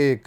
1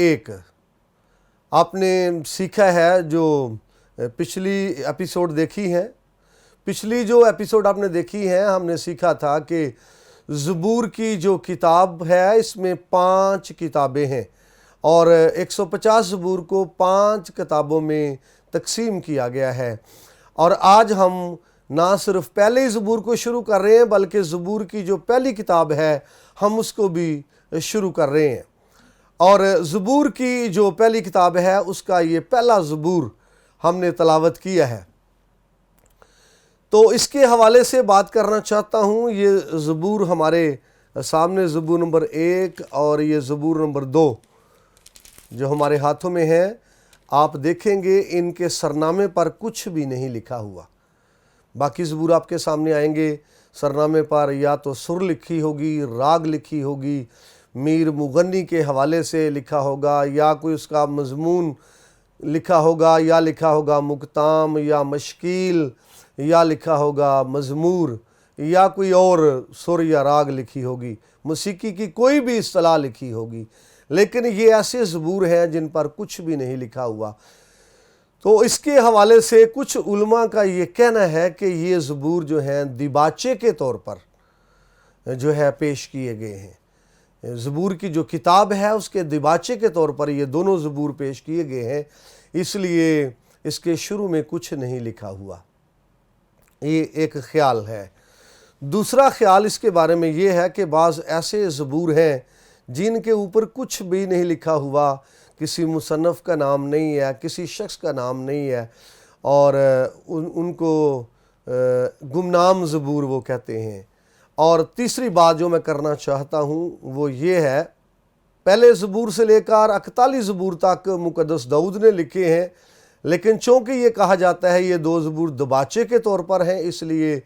1 آپ نے سیکھا ہے جو پچھلی ایپیسوڈ دیکھی ہے، پچھلی جو ایپیسوڈ آپ نے دیکھی ہے، ہم نے سیکھا تھا کہ زبور کی جو کتاب ہے اس میں 5 کتابیں ہیں اور 150 زبور کو 5 کتابوں میں تقسیم کیا گیا ہے۔ اور آج ہم نہ صرف پہلے زبور کو شروع کر رہے ہیں بلکہ زبور کی جو پہلی کتاب ہے ہم اس کو بھی شروع کر رہے ہیں، اور زبور کی جو پہلی کتاب ہے اس کا یہ پہلا زبور ہم نے تلاوت کیا ہے۔ تو اس کے حوالے سے بات کرنا چاہتا ہوں۔ یہ زبور ہمارے سامنے زبور نمبر 1 اور یہ زبور نمبر 2 جو ہمارے ہاتھوں میں ہے، آپ دیکھیں گے ان کے سرنامے پر کچھ بھی نہیں لکھا ہوا۔ باقی زبور آپ کے سامنے آئیں گے، سرنامے پر یا تو سر لکھی ہوگی، راگ لکھی ہوگی، میر مغنی کے حوالے سے لکھا ہوگا، یا کوئی اس کا مضمون لکھا ہوگا، یا لکھا ہوگا مقتام یا مشکیل، یا لکھا ہوگا مزمور، یا کوئی اور سر یا راگ لکھی ہوگی، موسیقی کی کوئی بھی اصطلاح لکھی ہوگی، لیکن یہ ایسے زبور ہیں جن پر کچھ بھی نہیں لکھا ہوا۔ تو اس کے حوالے سے کچھ علماء کا یہ کہنا ہے کہ یہ زبور جو ہیں دیباچے کے طور پر جو ہے پیش کیے گئے ہیں۔ زبور کی جو کتاب ہے اس کے دیباچے کے طور پر یہ دونوں زبور پیش کیے گئے ہیں، اس لیے اس کے شروع میں کچھ نہیں لکھا ہوا۔ یہ ایک خیال ہے۔ دوسرا خیال اس کے بارے میں یہ ہے کہ بعض ایسے زبور ہیں جن کے اوپر کچھ بھی نہیں لکھا ہوا، کسی مصنف کا نام نہیں ہے، کسی شخص کا نام نہیں ہے، اور ان کو گمنام زبور وہ کہتے ہیں۔ اور تیسری بات جو میں کرنا چاہتا ہوں وہ یہ ہے، پہلے زبور سے لے کر 41 زبور تک مقدس داؤد نے لکھے ہیں، لیکن چونکہ یہ کہا جاتا ہے یہ 2 زبور دباچے کے طور پر ہیں، اس لیے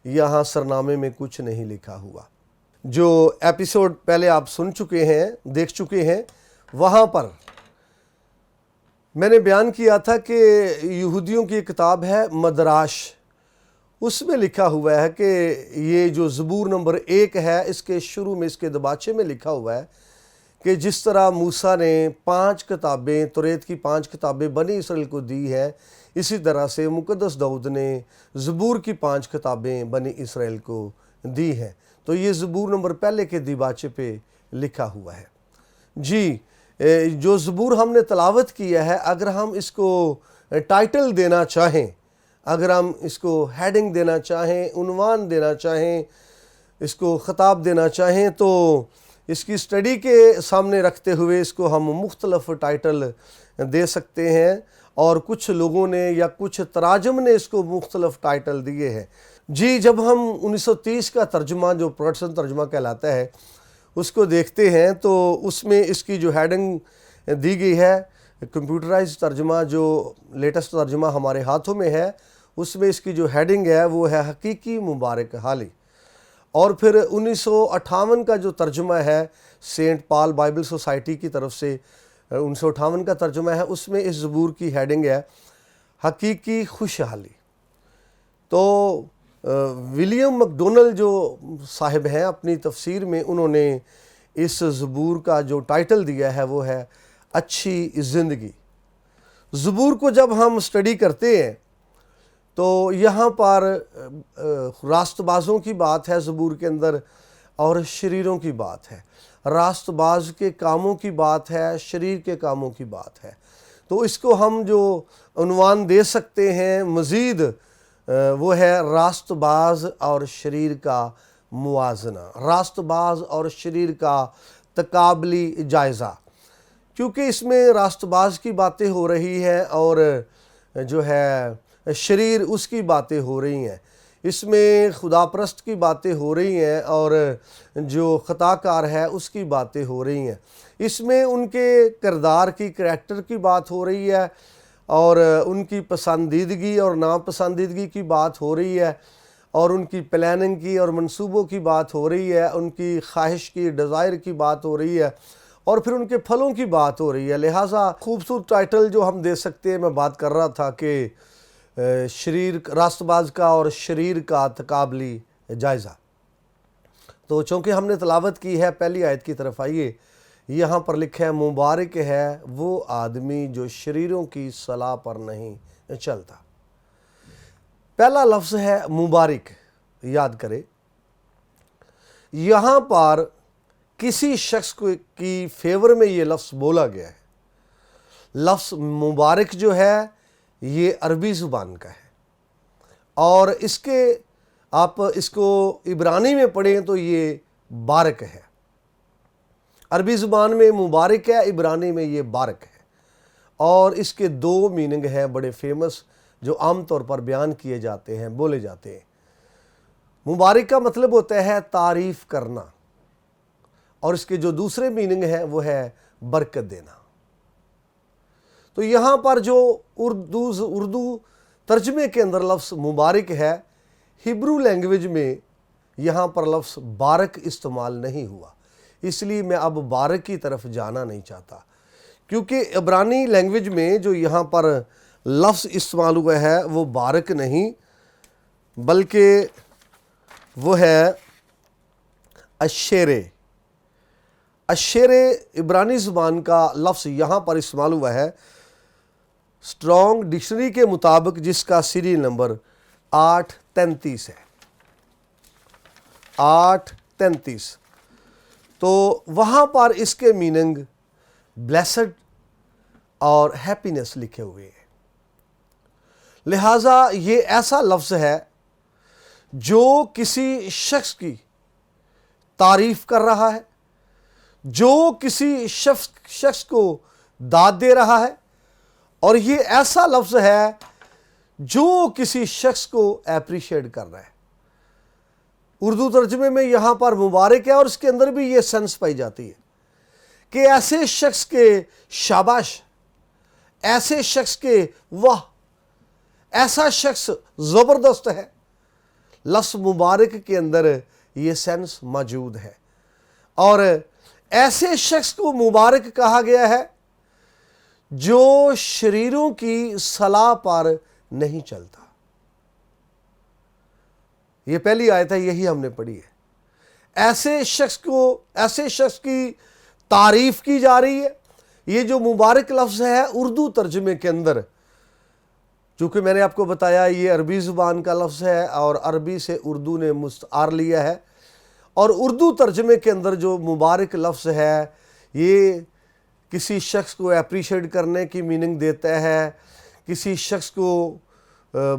یہاں سرنامے میں کچھ نہیں لکھا ہوا۔ جو ایپیسوڈ پہلے آپ سن چکے ہیں، دیکھ چکے ہیں، وہاں پر میں نے بیان کیا تھا کہ یہودیوں کی کتاب ہے مدراش، اس میں لکھا ہوا ہے کہ یہ جو زبور نمبر 1 ہے اس کے شروع میں اس کے دباچے میں لکھا ہوا ہے کہ جس طرح موسیٰ نے 5 کتابیں، توریت کی 5 کتابیں بنی اسرائیل کو دی ہے، اسی طرح سے مقدس داؤد نے زبور کی 5 کتابیں بنی اسرائیل کو دی ہیں۔ تو یہ زبور نمبر پہلے کے دیباچے پہ لکھا ہوا ہے۔ جی، جو زبور ہم نے تلاوت کیا ہے، اگر ہم اس کو ٹائٹل دینا چاہیں، اگر ہم اس کو ہیڈنگ دینا چاہیں، عنوان دینا چاہیں، اس کو خطاب دینا چاہیں، تو اس کی سٹڈی کے سامنے رکھتے ہوئے اس کو ہم مختلف ٹائٹل دے سکتے ہیں، اور کچھ لوگوں نے یا کچھ تراجم نے اس کو مختلف ٹائٹل دیے ہیں۔ جی، جب ہم 1930 کا ترجمہ جو پروٹسٹنٹ ترجمہ کہلاتا ہے اس کو دیکھتے ہیں تو اس میں اس کی جو ہیڈنگ دی گئی ہے، کمپیوٹرائز ترجمہ جو لیٹسٹ ترجمہ ہمارے ہاتھوں میں ہے، اس میں اس کی جو ہیڈنگ ہے وہ ہے حقیقی مبارک حالی۔ اور پھر 1958 کا جو ترجمہ ہے سینٹ پال بائبل سوسائٹی کی طرف سے 1958 کا ترجمہ ہے، اس میں اس زبور کی ہیڈنگ ہے حقیقی خوشحالی۔ تو ولیم مکڈونل جو صاحب ہیں اپنی تفسیر میں انہوں نے اس زبور کا جو ٹائٹل دیا ہے وہ ہے اچھی زندگی۔ زبور کو جب ہم سٹڈی کرتے ہیں تو یہاں پر راست بازوں کی بات ہے زبور کے اندر، اور شریروں کی بات ہے۔ راست باز کے کاموں کی بات ہے، شریر کے کاموں کی بات ہے۔ تو اس کو ہم جو عنوان دے سکتے ہیں مزید وہ ہے راست باز اور شریر کا موازنہ، راست باز اور شریر کا تقابلی جائزہ، کیونکہ اس میں راست باز کی باتیں ہو رہی ہیں اور جو ہے شریر اس کی باتیں ہو رہی ہیں، اس میں خدا پرست کی باتیں ہو رہی ہیں اور جو خطا کار ہے اس کی باتیں ہو رہی ہیں، اس میں ان کے کردار کی، کریکٹر کی بات ہو رہی ہے، اور ان کی پسندیدگی اور ناپسندیدگی کی بات ہو رہی ہے، اور ان کی پلاننگ کی اور منصوبوں کی بات ہو رہی ہے، ان کی خواہش کی، ڈیزائر کی بات ہو رہی ہے، اور پھر ان کے پھلوں کی بات ہو رہی ہے۔ لہٰذا خوبصورت ٹائٹل جو ہم دے سکتے ہیں، میں بات کر رہا تھا کہ شریر، راست باز کا اور شریر کا تقابلی جائزہ۔ تو چونکہ ہم نے تلاوت کی ہے پہلی آیت کی طرف آئیے، یہاں پر لکھا ہے مبارک ہے وہ آدمی جو شریروں کی صلاح پر نہیں چلتا۔ پہلا لفظ ہے مبارک، یاد کرے یہاں پر کسی شخص کی فیور میں یہ لفظ بولا گیا ہے۔ لفظ مبارک جو ہے یہ عربی زبان کا ہے، اور آپ اس کو عبرانی میں پڑھیں تو یہ بارک ہے۔ عربی زبان میں مبارک ہے، عبرانی میں یہ بارک ہے، اور اس کے دو میننگ ہیں بڑے فیمس جو عام طور پر بیان کیے جاتے ہیں، بولے جاتے ہیں۔ مبارک کا مطلب ہوتا ہے تعریف کرنا، اور اس کے جو دوسرے میننگ ہیں وہ ہے برکت دینا۔ تو یہاں پر جو اردو ترجمے کے اندر لفظ مبارک ہے، ہبرو لینگویج میں یہاں پر لفظ بارک استعمال نہیں ہوا، اس لیے میں اب بارک کی طرف جانا نہیں چاہتا، کیونکہ عبرانی لینگویج میں جو یہاں پر لفظ استعمال ہوا ہے وہ بارک نہیں بلکہ وہ ہے اشیرے۔ اشیرے عبرانی زبان کا لفظ یہاں پر استعمال ہوا ہے اسٹرانگ ڈکشنری کے مطابق، جس کا سیریل نمبر 833 ہے، 833۔ تو وہاں پر اس کے میننگ بلیسڈ اور ہیپینس لکھے ہوئے ہیں۔ لہٰذا یہ ایسا لفظ ہے جو کسی شخص کی تعریف کر رہا ہے، جو کسی شخص کو داد دے رہا ہے، اور یہ ایسا لفظ ہے جو کسی شخص کو اپریشیٹ کر رہا ہے۔ اردو ترجمے میں یہاں پر مبارک ہے، اور اس کے اندر بھی یہ سینس پائی جاتی ہے کہ ایسے شخص کے شاباش، ایسے شخص کے واہ، ایسا شخص زبردست ہے۔ لفظ مبارک کے اندر یہ سینس موجود ہے، اور ایسے شخص کو مبارک کہا گیا ہے جو شریروں کی صلاح پر نہیں چلتا۔ یہ پہلی آیت ہے، یہی ہم نے پڑھی ہے۔ ایسے شخص کی تعریف کی جا رہی ہے۔ یہ جو مبارک لفظ ہے اردو ترجمے کے اندر، چونکہ میں نے آپ کو بتایا یہ عربی زبان کا لفظ ہے، اور عربی سے اردو نے مستعار لیا ہے، اور اردو ترجمے کے اندر جو مبارک لفظ ہے یہ کسی شخص کو اپریشیٹ کرنے کی میننگ دیتا ہے، کسی شخص کو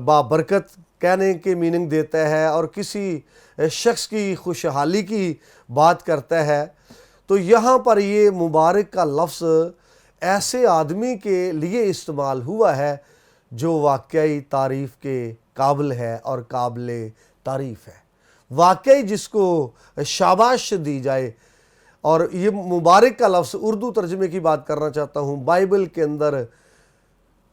بابرکت کہنے کی میننگ دیتا ہے، اور کسی شخص کی خوشحالی کی بات کرتا ہے۔ تو یہاں پر یہ مبارک کا لفظ ایسے آدمی کے لیے استعمال ہوا ہے جو واقعی تعریف کے قابل ہے اور قابل تعریف ہے، واقعی جس کو شاباش دی جائے۔ اور یہ مبارک کا لفظ اردو ترجمے کی بات کرنا چاہتا ہوں، بائبل کے اندر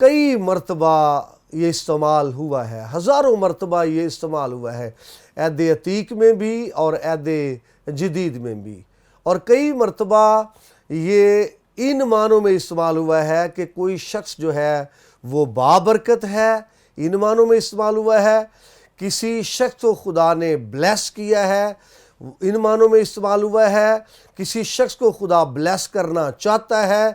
کئی مرتبہ یہ استعمال ہوا ہے، ہزاروں مرتبہ یہ استعمال ہوا ہے، عہد عتیق میں بھی اور عہد جدید میں بھی، اور کئی مرتبہ یہ ان معنوں میں استعمال ہوا ہے کہ کوئی شخص جو ہے وہ بابرکت ہے، ان معنوں میں استعمال ہوا ہے، کسی شخص کو خدا نے بلیس کیا ہے، ان معنوں میں استعمال ہوا ہے، کسی شخص کو خدا بلیس کرنا چاہتا ہے،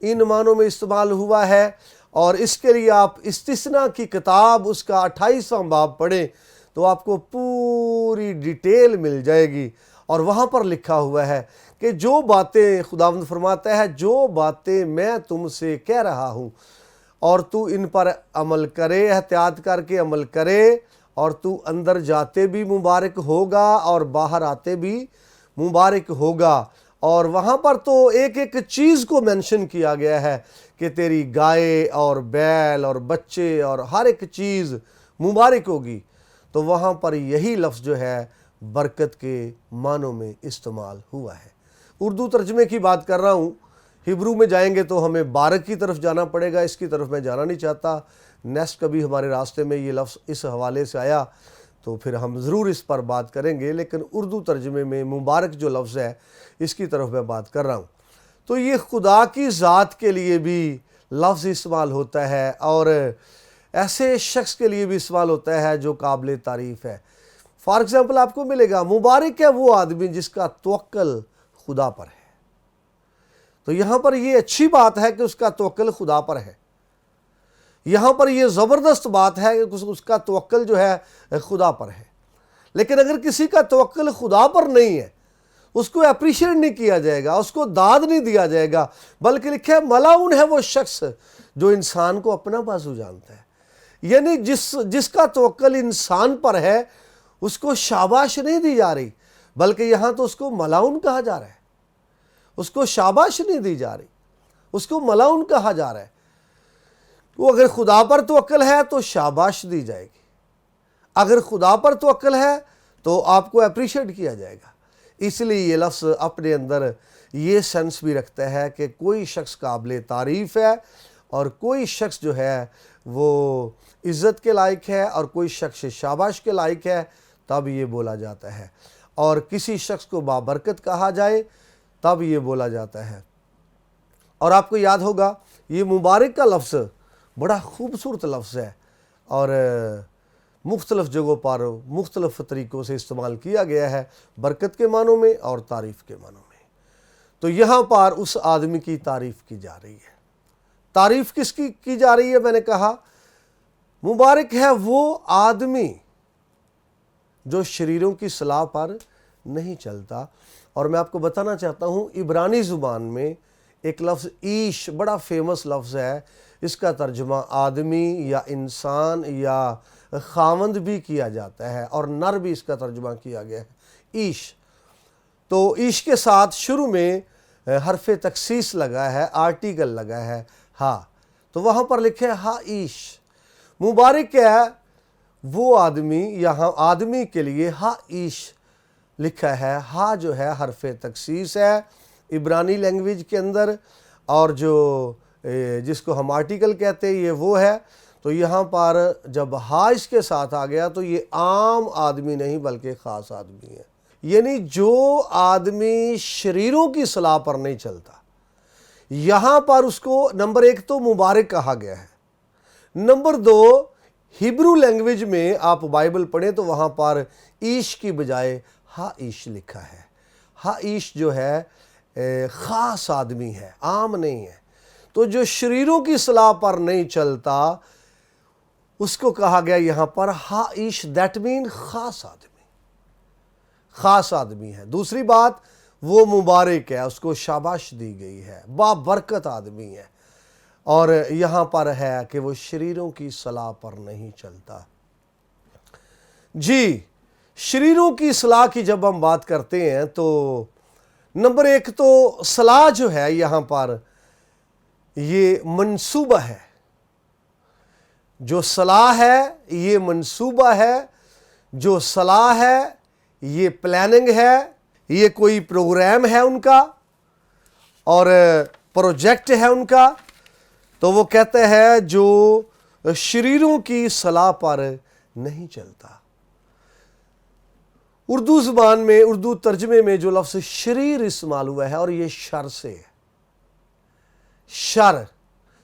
ان معنوں میں استعمال ہوا ہے۔ اور اس کے لیے آپ استثناء کی کتاب اس کا 28واں باب پڑھیں تو آپ کو پوری ڈیٹیل مل جائے گی، اور وہاں پر لکھا ہوا ہے کہ جو باتیں خداوند فرماتا ہے، جو باتیں میں تم سے کہہ رہا ہوں اور تو ان پر عمل کرے، احتیاط کر کے عمل کرے، اور تو اندر جاتے بھی مبارک ہوگا اور باہر آتے بھی مبارک ہوگا۔ اور وہاں پر تو ایک ایک چیز کو مینشن کیا گیا ہے کہ تیری گائے اور بیل اور بچے اور ہر ایک چیز مبارک ہوگی۔ تو وہاں پر یہی لفظ جو ہے برکت کے معنوں میں استعمال ہوا ہے۔ اردو ترجمے کی بات کر رہا ہوں، ہبرو میں جائیں گے تو ہمیں بارک کی طرف جانا پڑے گا، اس کی طرف میں جانا نہیں چاہتا۔ نیکسٹ کبھی ہمارے راستے میں یہ لفظ اس حوالے سے آیا تو پھر ہم ضرور اس پر بات کریں گے، لیکن اردو ترجمے میں مبارک جو لفظ ہے اس کی طرف میں بات کر رہا ہوں۔ تو یہ خدا کی ذات کے لیے بھی لفظ استعمال ہوتا ہے، اور ایسے شخص کے لیے بھی استعمال ہوتا ہے جو قابل تعریف ہے۔ فار ایگزامپل آپ کو ملے گا مبارک ہے وہ آدمی جس کا توکل خدا پر ہے، تو یہاں پر یہ اچھی بات ہے کہ اس کا توکل خدا پر ہے، یہاں پر یہ زبردست بات ہے کہ اس کا توکل جو ہے خدا پر ہے۔ لیکن اگر کسی کا توکل خدا پر نہیں ہے، اس کو اپریشیٹ نہیں کیا جائے گا، اس کو داد نہیں دیا جائے گا، بلکہ لکھا ہے ملعون ہے وہ شخص جو انسان کو اپنا بازو جانتا ہے۔ یعنی جس کا توکل انسان پر ہے اس کو شاباش نہیں دی جا رہی، بلکہ یہاں تو اس کو ملعون کہا جا رہا ہے۔ اس کو شاباش نہیں دی جا رہی، اس کو ملعون کہا جا رہا ہے۔ وہ اگر خدا پر توکل ہے تو شاباش دی جائے گی، اگر خدا پر توکل ہے تو آپ کو اپریشیٹ کیا جائے گا۔ اس لیے یہ لفظ اپنے اندر یہ سینس بھی رکھتا ہے کہ کوئی شخص قابل تعریف ہے اور کوئی شخص جو ہے وہ عزت کے لائق ہے اور کوئی شخص شاباش کے لائق ہے، تب یہ بولا جاتا ہے۔ اور کسی شخص کو بابرکت کہا جائے تب یہ بولا جاتا ہے۔ اور آپ کو یاد ہوگا یہ مبارک کا لفظ بڑا خوبصورت لفظ ہے اور مختلف جگہوں پر مختلف طریقوں سے استعمال کیا گیا ہے، برکت کے معنوں میں اور تعریف کے معنوں میں۔ تو یہاں پر اس آدمی کی تعریف کی جا رہی ہے۔ تعریف کس کی جا رہی ہے؟ میں نے کہا مبارک ہے وہ آدمی جو شریروں کی صلاح پر نہیں چلتا۔ اور میں آپ کو بتانا چاہتا ہوں عبرانی زبان میں ایک لفظ عیش بڑا فیمس لفظ ہے، اس کا ترجمہ آدمی یا انسان یا خاوند بھی کیا جاتا ہے اور نر بھی اس کا ترجمہ کیا گیا ہے، عیش۔ تو عیش کے ساتھ شروع میں حرف تخصیص لگا ہے، آرٹیکل لگا ہے ہاں، تو وہاں پر لکھے ہا عیش۔ مبارک ہے وہ آدمی، یہاں آدمی کے لیے ہا عیش لکھا ہے۔ ہا جو ہے حرف تخصیص ہے عبرانی لینگویج کے اندر، اور جو جس کو ہم آرٹیکل کہتے ہیں یہ وہ ہے۔ تو یہاں پر جب ہا اس کے ساتھ آ گیا تو یہ عام آدمی نہیں بلکہ خاص آدمی ہے، یعنی جو آدمی شریروں کی صلاح پر نہیں چلتا، یہاں پر اس کو نمبر ایک تو مبارک کہا گیا ہے، نمبر دو ہیبرو لینگویج میں آپ بائبل پڑھیں تو وہاں پر عیش کی بجائے ہا عیش لکھا ہے۔ ہا عیش جو ہے خاص آدمی ہے، عام نہیں ہے۔ تو جو شریروں کی صلاح پر نہیں چلتا اس کو کہا گیا یہاں پر ہا عیش، دیٹ مین خاص آدمی، خاص آدمی ہے۔ دوسری بات وہ مبارک ہے، اس کو شاباش دی گئی ہے، بابرکت آدمی ہے۔ اور یہاں پر ہے کہ وہ شریروں کی صلاح پر نہیں چلتا۔ جی، شریروں کی اصلاح کی جب ہم بات کرتے ہیں تو نمبر ایک تو صلاح جو ہے یہاں پر یہ منصوبہ ہے، جو صلاح ہے یہ منصوبہ ہے، جو صلاح ہے یہ پلاننگ ہے، یہ کوئی پروگرام ہے ان کا اور پروجیکٹ ہے ان کا۔ تو وہ کہتے ہیں جو شریروں کی صلاح پر نہیں چلتا۔ اردو زبان میں، اردو ترجمے میں جو لفظ شریر استعمال ہوا ہے اور یہ شر سے ہے، شر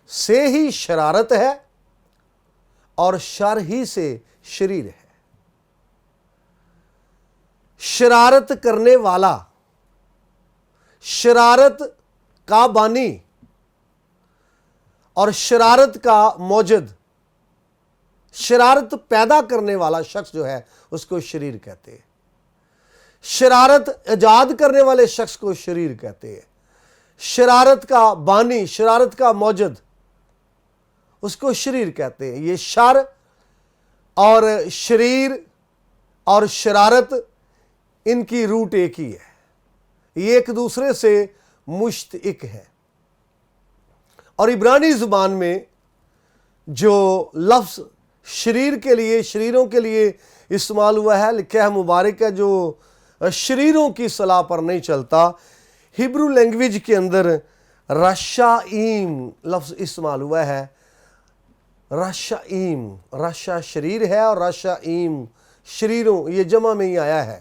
سے ہی شرارت ہے اور شر ہی سے شریر ہے۔ شرارت کرنے والا، شرارت کا بانی اور شرارت کا موجد، شرارت پیدا کرنے والا شخص جو ہے اس کو شریر کہتے ہیں۔ شرارت ایجاد کرنے والے شخص کو شریر کہتے ہیں۔ شرارت کا بانی، شرارت کا موجد، اس کو شریر کہتے ہیں۔ یہ شر اور شریر اور شرارت ان کی روٹ ایک ہی ہے، یہ ایک دوسرے سے مشتق ہے۔ اور عبرانی زبان میں جو لفظ شریر کے لیے، شریروں کے لیے استعمال ہوا ہے، لکھا ہے مبارک ہے جو شریروں کی صلاح پر نہیں چلتا۔ ہیبرو لینگویج کے اندر رشائیم لفظ استعمال ہوا ہے۔ رشائیم، رشا شریر ہے اور رشائیم شریروں، یہ جمع میں ہی آیا ہے۔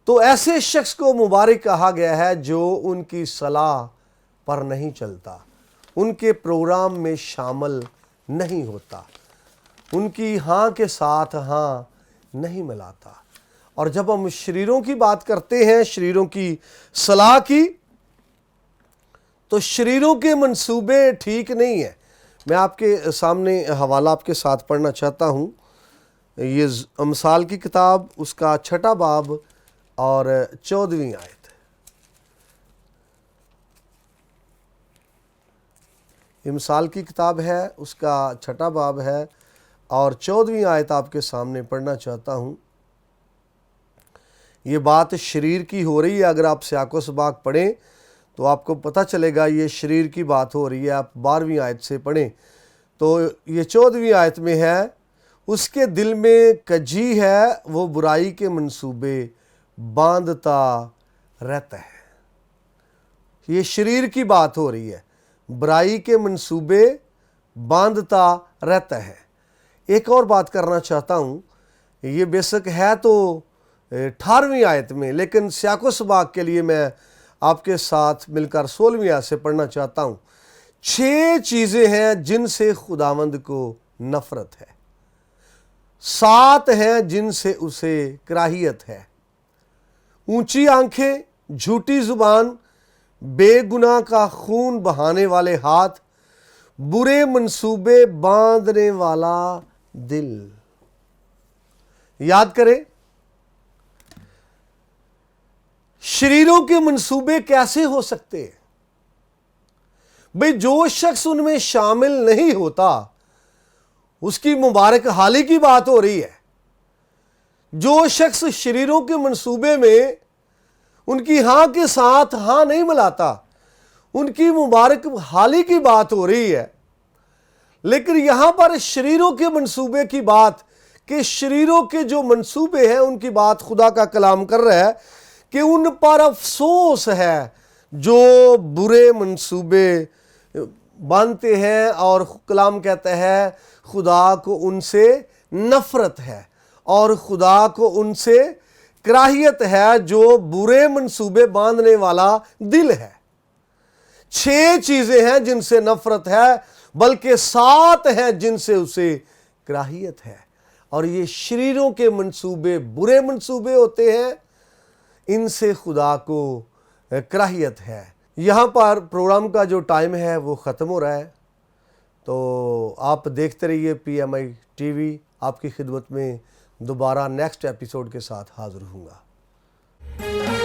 تو ایسے شخص کو مبارک کہا گیا ہے جو ان کی صلاح پر نہیں چلتا، ان کے پروگرام میں شامل نہیں ہوتا، ان کی ہاں کے ساتھ ہاں نہیں ملاتا۔ اور جب ہم شریروں کی بات کرتے ہیں، شریروں کی صلاح کی، تو شریروں کے منصوبے ٹھیک نہیں ہیں. میں آپ کے سامنے حوالہ آپ کے ساتھ پڑھنا چاہتا ہوں. یہ امثال کی کتاب اس کا 6 باب اور 14ویں آیت. امثال کی کتاب ہے, اس کا 6 باب ہے اور 14ویں آیت آپ کے سامنے پڑھنا چاہتا ہوں. یہ بات شریر کی ہو رہی ہے. اگر آپ سیاق و سباق پڑھیں تو آپ کو پتہ چلے گا یہ شریر کی بات ہو رہی ہے. آپ 12ویں آیت سے پڑھیں تو یہ 14ویں آیت میں ہے, اس کے دل میں کجی ہے, وہ برائی کے منصوبے باندھتا رہتا ہے. یہ شریر کی بات ہو رہی ہے, برائی کے منصوبے باندھتا رہتا ہے. ایک اور بات کرنا چاہتا ہوں, یہ بے شک ہے تو 18ویں آیت میں, لیکن سیاق و سباق کے لیے میں آپ کے ساتھ مل کر 16ویں آیت سے پڑھنا چاہتا ہوں. 6 چیزیں ہیں جن سے خداوند کو نفرت ہے, 7 ہیں جن سے اسے کراہیت ہے. اونچی آنکھیں, جھوٹی زبان, بے گناہ کا خون بہانے والے ہاتھ, برے منصوبے باندھنے والا دل. یاد کریں, شریروں کے منصوبے کیسے ہو سکتے ہیں؟ بھئی جو شخص ان میں شامل نہیں ہوتا اس کی مبارک حالی کی بات ہو رہی ہے. جو شخص شریروں کے منصوبے میں ان کی ہاں کے ساتھ ہاں نہیں ملاتا, ان کی مبارک حالی کی بات ہو رہی ہے. لیکن یہاں پر شریروں کے منصوبے کی بات, کہ شریروں کے جو منصوبے ہیں ان کی بات خدا کا کلام کر رہا ہے کہ ان پر افسوس ہے جو برے منصوبے باندھتے ہیں, اور کلام کہتا ہے خدا کو ان سے نفرت ہے اور خدا کو ان سے کراہیت ہے جو برے منصوبے باندھنے والا دل ہے. 6 چیزیں ہیں جن سے نفرت ہے, بلکہ 7 ہیں جن سے اسے کراہیت ہے. اور یہ شریروں کے منصوبے برے منصوبے ہوتے ہیں, ان سے خدا کو کراہیت ہے. یہاں پر پروگرام کا جو ٹائم ہے وہ ختم ہو رہا ہے, تو آپ دیکھتے رہیے PMI TV. آپ کی خدمت میں دوبارہ نیکسٹ ایپیسوڈ کے ساتھ حاضر ہوں گا.